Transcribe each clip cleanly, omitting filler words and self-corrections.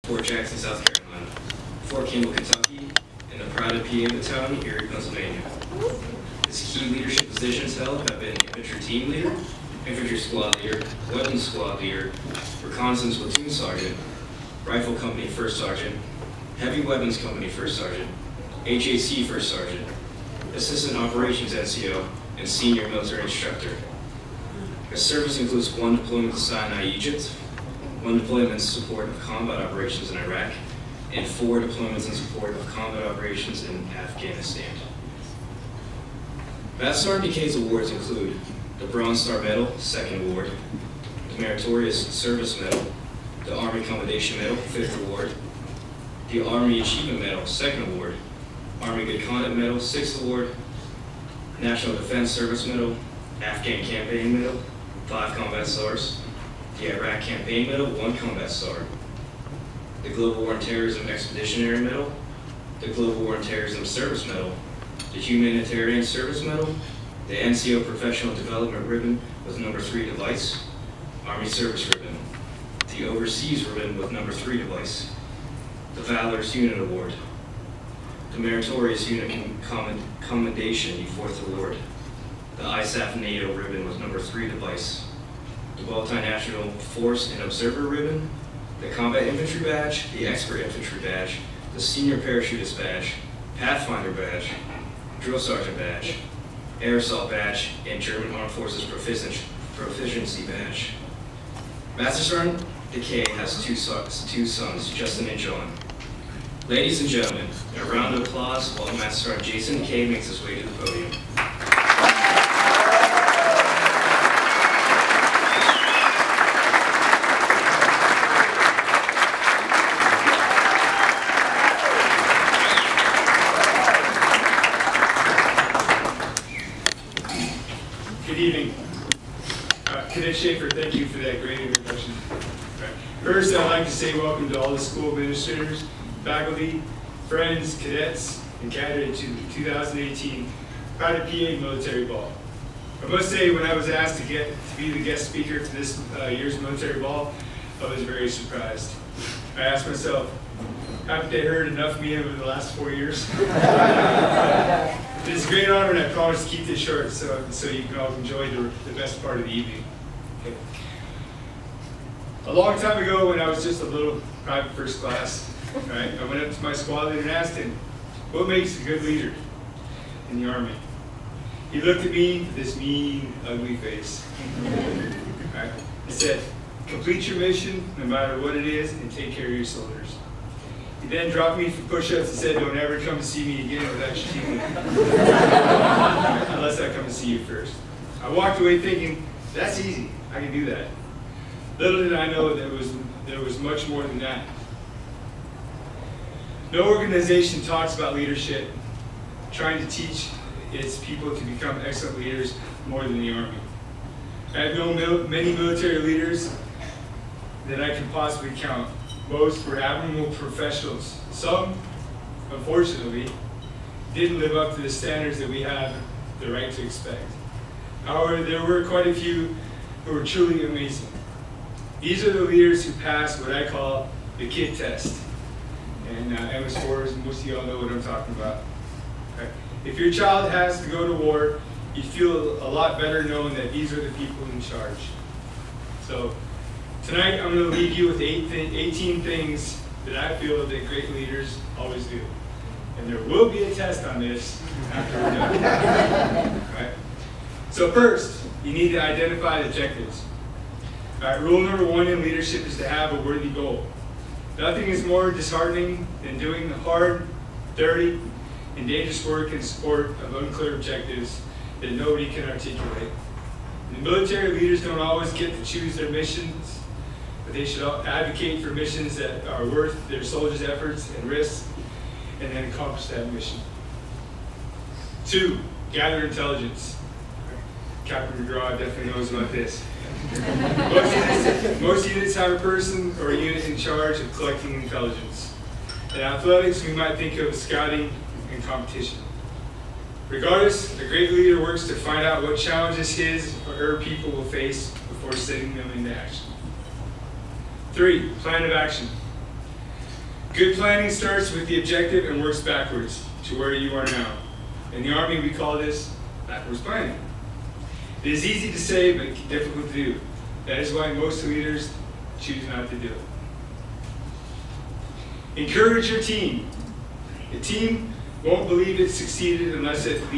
Fort Jackson, South Carolina, Fort Campbell, Kentucky, and the Private PA Battalion, Erie, Pennsylvania. His key leadership positions held have been infantry team leader, infantry squad leader, weapons squad leader, reconnaissance platoon sergeant, rifle company first sergeant, heavy weapons company first sergeant, HAC first sergeant, assistant operations NCO, and senior military instructor. His service includes 1 deployment to Sinai, Egypt, 1 deployment in support of combat operations in Iraq, and 4 deployments in support of combat operations in Afghanistan. Master Sergeant Dekaye's awards include the Bronze Star Medal, 2nd Award, the Meritorious Service Medal, the Army Commendation Medal, 5th Award, the Army Achievement Medal, 2nd Award, Army Good Conduct Medal, 6th Award, National Defense Service Medal, Afghan Campaign Medal, 5 Combat Stars, the Iraq Campaign Medal, 1 Combat Star, the Global War on Terrorism Expeditionary Medal, the Global War on Terrorism Service Medal, the Humanitarian Service Medal, the NCO Professional Development Ribbon with number 3 device, Army Service Ribbon, the Overseas Ribbon with number 3 device, the Valorous Unit Award, the Meritorious Unit Commendation, 4th Award, the ISAF NATO Ribbon with number 3 device, the Multinational Force and Observer Ribbon, the Combat Infantry Badge, the Expert Infantry Badge, the Senior Parachutist Badge, Pathfinder Badge, Drill Sergeant Badge, Air Assault Badge, and German Armed Forces Proficiency Badge. Master Sergeant Dekaye has two sons, Justin and John. Ladies and gentlemen, a round of applause while Master Sergeant Jason Dekaye makes his way to the podium. Good evening. Cadet Schaefer, thank you for that great introduction. First, I'd like to say welcome to all the school administrators, faculty, friends, cadets, and Cadet to the 2018 Private PA Military Ball. I must say, when I was asked to be the guest speaker for this year's Military Ball, I was very surprised. I asked myself, haven't they heard enough of me over the last 4 years? It's a great honor, and I promise to keep this short so you can all enjoy the best part of the evening. Okay. A long time ago, when I was just a little private first class, right, I went up to my squad leader and asked him, what makes a good leader in the Army? He looked at me with this mean, ugly face. Right? He said, complete your mission, no matter what it is, and take care of your soldiers. He then dropped me for push-ups and said, don't ever come to see me again without your team leader. Unless I come to see you first. I walked away thinking, that's easy, I can do that. Little did I know there was much more than that. No organization talks about leadership, trying to teach its people to become excellent leaders more than the Army. I have known many military leaders that I can possibly count. Most were admirable professionals. Some, unfortunately, didn't live up to the standards that we have the right to expect. However, there were quite a few who were truly amazing. These are the leaders who passed what I call the KID test. And MS4s, most of y'all know what I'm talking about. Okay. If your child has to go to war, you feel a lot better knowing that these are the people in charge. So tonight I'm going to leave you with 18 things that I feel that great leaders always do. And there will be a test on this after we're done. Right? So first, you need to identify the objectives. All right, rule number 1 in leadership is to have a worthy goal. Nothing is more disheartening than doing the hard, dirty, and dangerous work in support of unclear objectives that nobody can articulate. The military leaders don't always get to choose their missions, but they should advocate for missions that are worth their soldiers' efforts and risks, and then accomplish that mission. 2, gather intelligence. Captain McGraw definitely knows about this. Most units have a person or a unit in charge of collecting intelligence. In athletics, we might think of scouting and competition. Regardless, the great leader works to find out what challenges his or her people will face before setting them into action. 3, plan of action. Good planning starts with the objective and works backwards to where you are now. In the Army, we call this backwards planning. It is easy to say, but difficult to do. That is why most leaders choose not to do it. Encourage your team. The team won't believe it succeeded unless its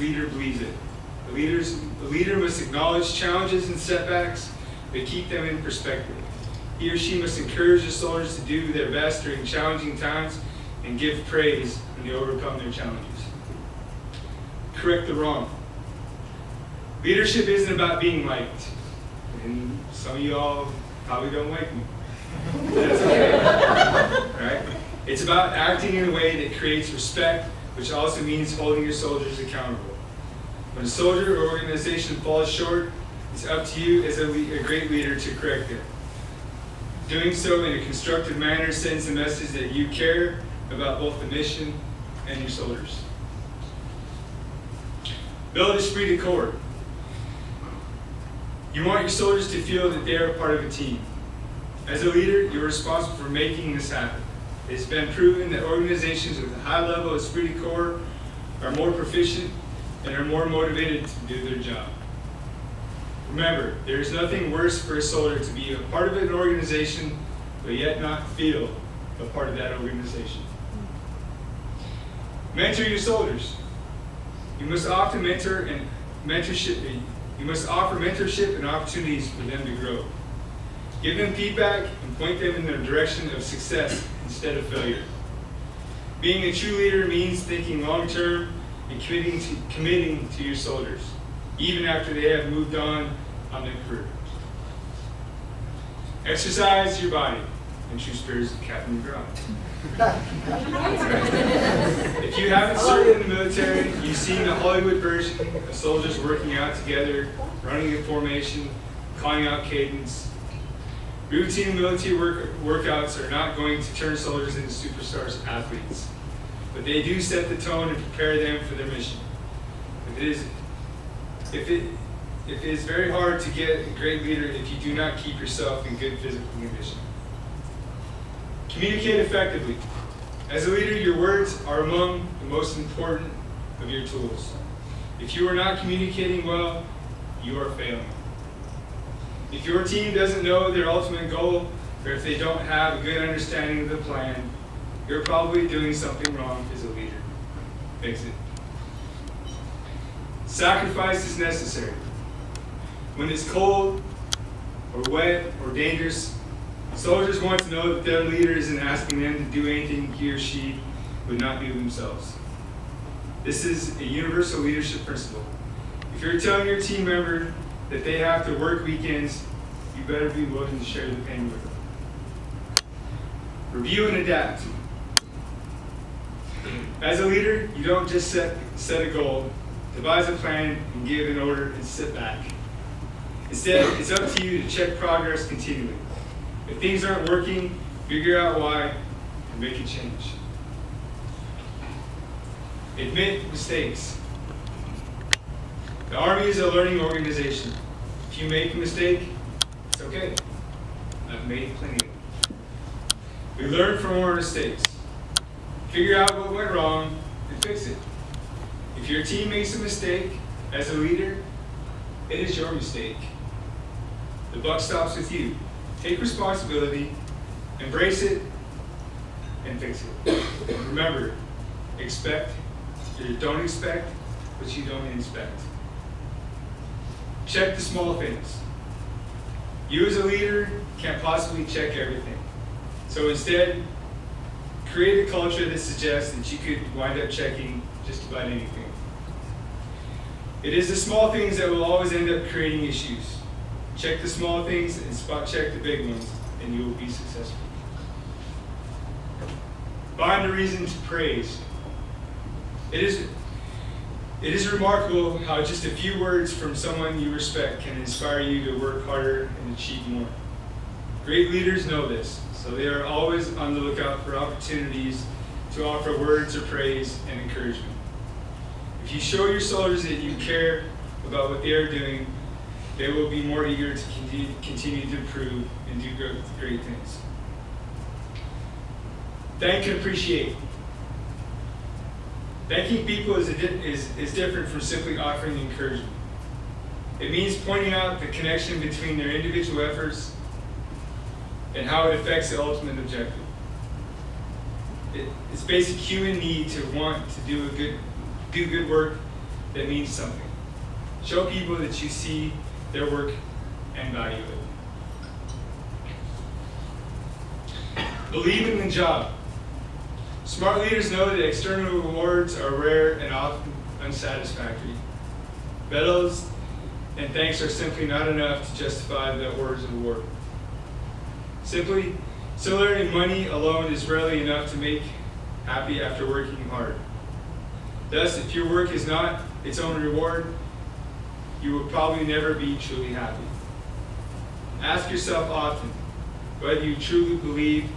leader believes it. The leader must acknowledge challenges and setbacks, but keep them in perspective. He or she must encourage the soldiers to do their best during challenging times and give praise when they overcome their challenges. Correct the wrong. Leadership isn't about being liked. And some of you all probably don't like me. That's okay. Right? It's about acting in a way that creates respect, which also means holding your soldiers accountable. When a soldier or organization falls short, it's up to you as a great leader to correct it. Doing so in a constructive manner sends a message that you care about both the mission and your soldiers. Build esprit de corps. You want your soldiers to feel that they are part of a team. As a leader, you're responsible for making this happen. It's been proven that organizations with a high level of esprit de corps are more proficient and are more motivated to do their job. Remember, there is nothing worse for a soldier to be a part of an organization, but yet not feel a part of that organization. Mentor your soldiers. You must offer mentorship and opportunities for them to grow. Give them feedback and point them in the direction of success instead of failure. Being a true leader means thinking long-term and committing to your soldiers, even after they have moved on their career. Exercise your body in true spirit of Captain McGraw. If you haven't served in the military, you've seen the Hollywood version of soldiers working out together, running in formation, calling out cadence. Routine military workouts are not going to turn soldiers into superstars athletes, but they do set the tone and prepare them for their mission. It is very hard to get a great leader if you do not keep yourself in good physical condition. Communicate effectively. As a leader, your words are among the most important of your tools. If you are not communicating well, you are failing. If your team doesn't know their ultimate goal, or if they don't have a good understanding of the plan, you're probably doing something wrong as a leader. Fix it. Sacrifice is necessary. When it's cold, or wet, or dangerous, soldiers want to know that their leader isn't asking them to do anything he or she would not do themselves. This is a universal leadership principle. If you're telling your team member that they have to work weekends, you better be willing to share the pain with them. Review and adapt. As a leader, you don't just set a goal, devise a plan, and give an order and sit back. Instead, it's up to you to check progress continually. If things aren't working, figure out why and make a change. Admit mistakes. The Army is a learning organization. If you make a mistake, it's okay. I've made plenty of them. We learn from our mistakes. Figure out what went wrong and fix it. If your team makes a mistake, as a leader, it is your mistake. The buck stops with you. Take responsibility, embrace it, and fix it. Remember, don't expect what you don't inspect. Check the small things. You as a leader can't possibly check everything. So instead, create a culture that suggests that you could wind up checking just about anything. It is the small things that will always end up creating issues. Check the small things and spot check the big ones, and you will be successful. Find a reason to praise. It is remarkable how just a few words from someone you respect can inspire you to work harder and achieve more. Great leaders know this, so they are always on the lookout for opportunities to offer words of praise and encouragement. If you show your soldiers that you care about what they are doing, they will be more eager to continue to improve and do great things. Thank and appreciate. Thanking people is different from simply offering encouragement. It means pointing out the connection between their individual efforts and how it affects the ultimate objective. It's basic human need to want to do good work that means something. Show people that you see their work and value it. Believe in the job. Smart leaders know that external rewards are rare and often unsatisfactory. Medals and thanks are simply not enough to justify the orders of war. Similarly, money alone is rarely enough to make happy after working hard. Thus, if your work is not its own reward, you will probably never be truly happy. Ask yourself often whether you truly believe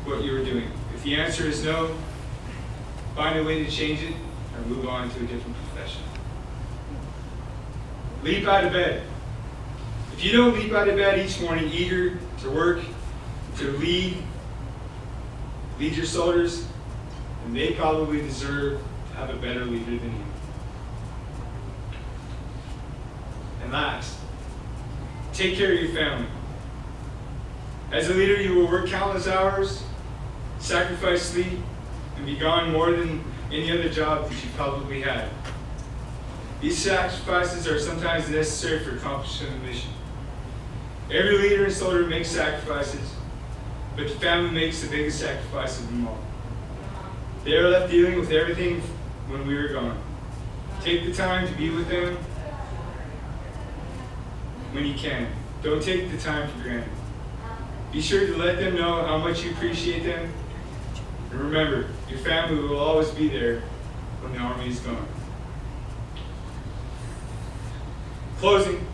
what you are doing. If the answer is no, find a way to change it or move on to a different profession. Leap out of bed. If you don't leap out of bed each morning eager to work, to lead your soldiers, then they probably deserve to have a better leader than you. And last, take care of your family. As a leader, you will work countless hours, sacrifice sleep, and be gone more than any other job that you probably had. These sacrifices are sometimes necessary for accomplishing the mission. Every leader and soldier makes sacrifices, but the family makes the biggest sacrifice of them all. They are left dealing with everything when we are gone. Take the time to be with them when you can. Don't take the time for granted. Be sure to let them know how much you appreciate them. And remember, your family will always be there when the Army is gone. Closing,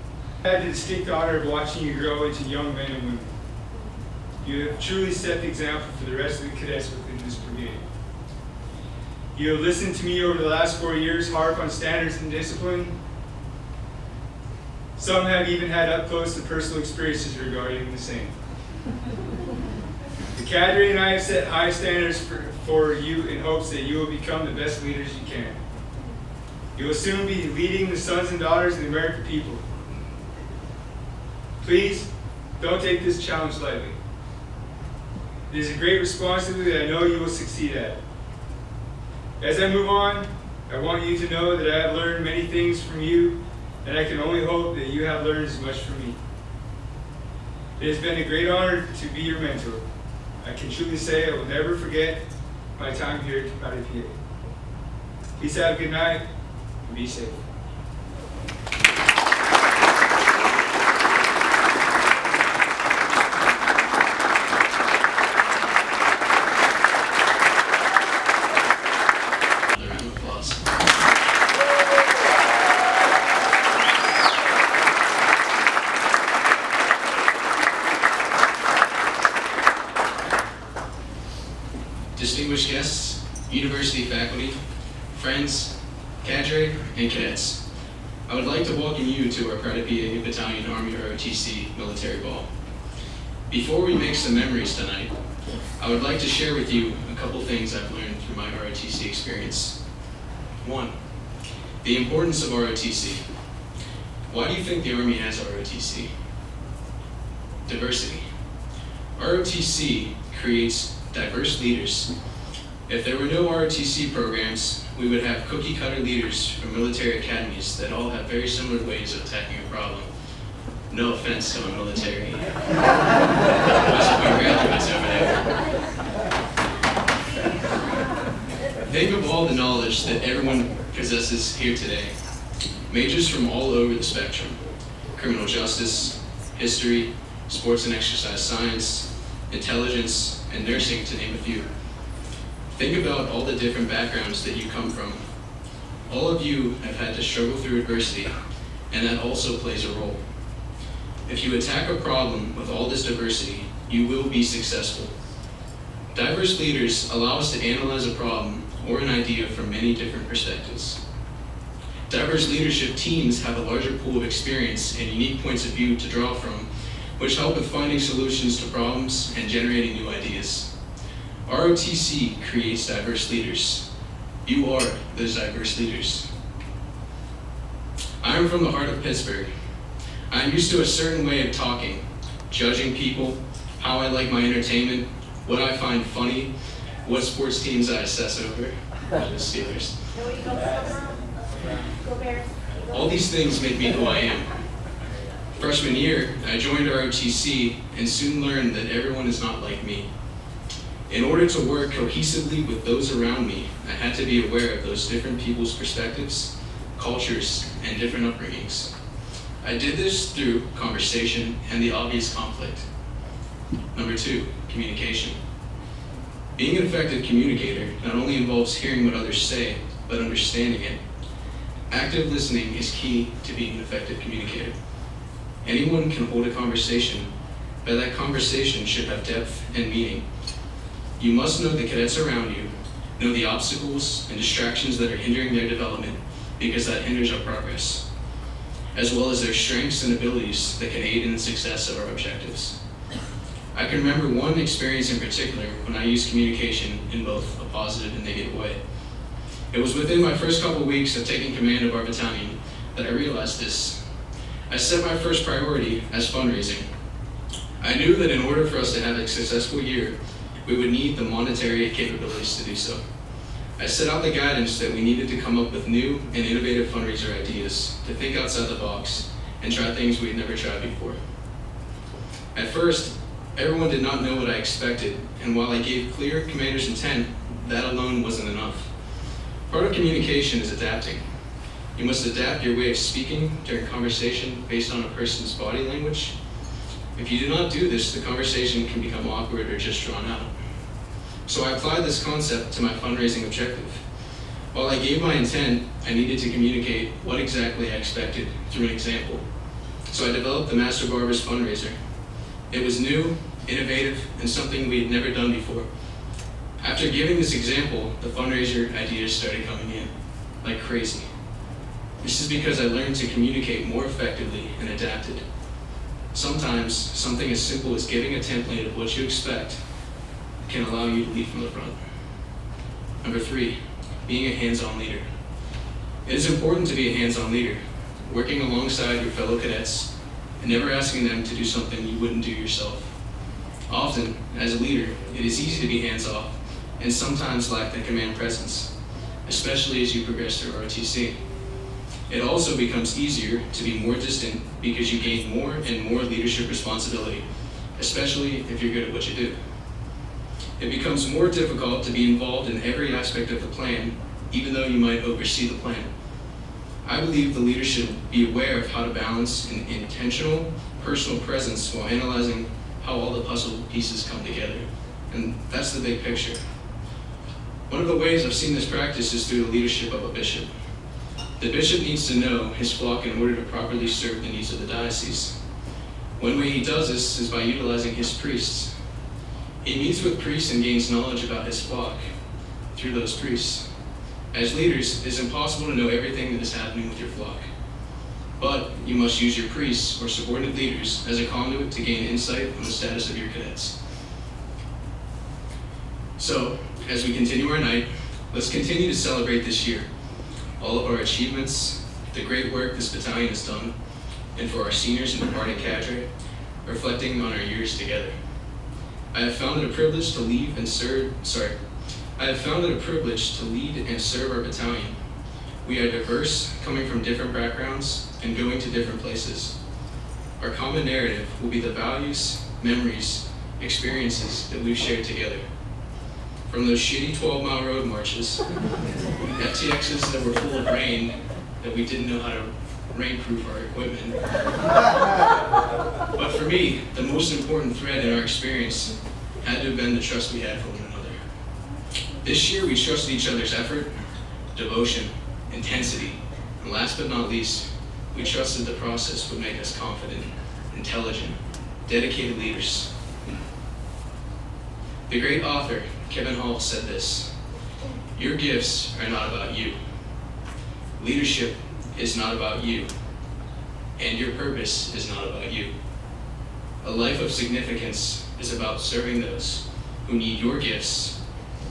I had the distinct honor of watching you grow into young men and women. You have truly set the example for the rest of the cadets within this brigade. You have listened to me over the last 4 years harp on standards and discipline. Some have even had up close and personal experiences regarding the same. The cadre and I have set high standards for you in hopes that you will become the best leaders you can. You will soon be leading the sons and daughters of the American people. Please, don't take this challenge lightly. It is a great responsibility that I know you will succeed at. As I move on, I want you to know that I have learned many things from you, and I can only hope that you have learned as much from me. It has been a great honor to be your mentor. I can truly say I will never forget my time here at Cadet PA. Please have a good night and be safe. Distinguished guests, university faculty, friends, cadre, and cadets, I would like to welcome you to our Cadet PA Battalion Army ROTC Military Ball. Before we make some memories tonight, I would like to share with you a couple things I've learned through my ROTC experience. 1, the importance of ROTC. Why do you think the Army has ROTC? Diversity. ROTC creates diverse leaders. If there were no ROTC programs, we would have cookie-cutter leaders from military academies that all have very similar ways of attacking a problem. No offense to my military West Point graduates over there. Think of all the knowledge that everyone possesses here today. Majors from all over the spectrum: criminal justice, history, sports and exercise science, intelligence, and nursing, to name a few. Think about all the different backgrounds that you come from. All of you have had to struggle through adversity, and that also plays a role. If you attack a problem with all this diversity, you will be successful. Diverse leaders allow us to analyze a problem or an idea from many different perspectives. Diverse leadership teams have a larger pool of experience and unique points of view to draw from, which help with finding solutions to problems and generating new ideas. ROTC creates diverse leaders. You are those diverse leaders. I am from the heart of Pittsburgh. I am used to a certain way of talking, judging people, how I like my entertainment, what I find funny, what sports teams I assess over. The Steelers. Go Bears. All these things make me who I am. Freshman year, I joined ROTC and soon learned that everyone is not like me. In order to work cohesively with those around me, I had to be aware of those different people's perspectives, cultures, and different upbringings. I did this through conversation and the obvious conflict. Number 2, communication. Being an effective communicator not only involves hearing what others say, but understanding it. Active listening is key to being an effective communicator. Anyone can hold a conversation, but that conversation should have depth and meaning. You must know the cadets around you, know the obstacles and distractions that are hindering their development, because that hinders our progress, as well as their strengths and abilities that can aid in the success of our objectives. I can remember one experience in particular when I used communication in both a positive and negative way. It was within my first couple of weeks of taking command of our battalion that I realized this. I set my first priority as fundraising. I knew that in order for us to have a successful year, we would need the monetary capabilities to do so. I set out the guidance that we needed to come up with new and innovative fundraiser ideas, to think outside the box, and try things we had never tried before. At first, everyone did not know what I expected, and while I gave clear commander's intent, that alone wasn't enough. Part of communication is adapting. You must adapt your way of speaking during conversation based on a person's body language. If you do not do this, the conversation can become awkward or just drawn out. So I applied this concept to my fundraising objective. While I gave my intent, I needed to communicate what exactly I expected through an example. So I developed the Master Barber's fundraiser. It was new, innovative, and something we had never done before. After giving this example, the fundraiser ideas started coming in, like crazy. This is because I learned to communicate more effectively and adapted. Sometimes, something as simple as giving a template of what you expect can allow you to lead from the front. Number 3, being a hands-on leader. It is important to be a hands-on leader, working alongside your fellow cadets and never asking them to do something you wouldn't do yourself. Often, as a leader, it is easy to be hands-off and sometimes lack the command presence, especially as you progress through ROTC. It also becomes easier to be more distant because you gain more and more leadership responsibility, especially if you're good at what you do. It becomes more difficult to be involved in every aspect of the plan, even though you might oversee the plan. I believe the leader should be aware of how to balance an intentional, personal presence while analyzing how all the puzzle pieces come together. And that's the big picture. One of the ways I've seen this practice is through the leadership of a bishop. The bishop needs to know his flock in order to properly serve the needs of the diocese. One way he does this is by utilizing his priests. He meets with priests and gains knowledge about his flock through those priests. As leaders, it is impossible to know everything that is happening with your flock. But you must use your priests or subordinate leaders as a conduit to gain insight on the status of your cadets. So, as we continue our night, let's continue to celebrate this year, all of our achievements, the great work this battalion has done, and for our seniors and departing cadre, reflecting on our years together. I have found it a privilege to lead and serve our battalion. We are diverse, coming from different backgrounds and going to different places. Our common narrative will be the values, memories, experiences that we've shared together. From those shitty 12-mile road marches, FTXs that were full of rain that we didn't know how to rainproof our equipment. But for me, the most important thread in our experience had to have been the trust we had for one another. This year, we trusted each other's effort, devotion, intensity, and last but not least, we trusted the process would make us confident, intelligent, dedicated leaders. The great author, Kevin Hall, said this: "Your gifts are not about you. Leadership is not about you, and your purpose is not about you. A life of significance is about serving those who need your gifts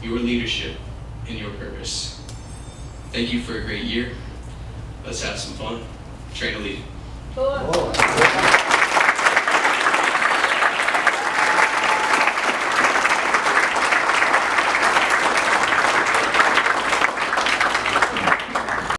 your leadership, and your purpose. Thank you for a great year. Let's have some fun. Train to lead. Cool.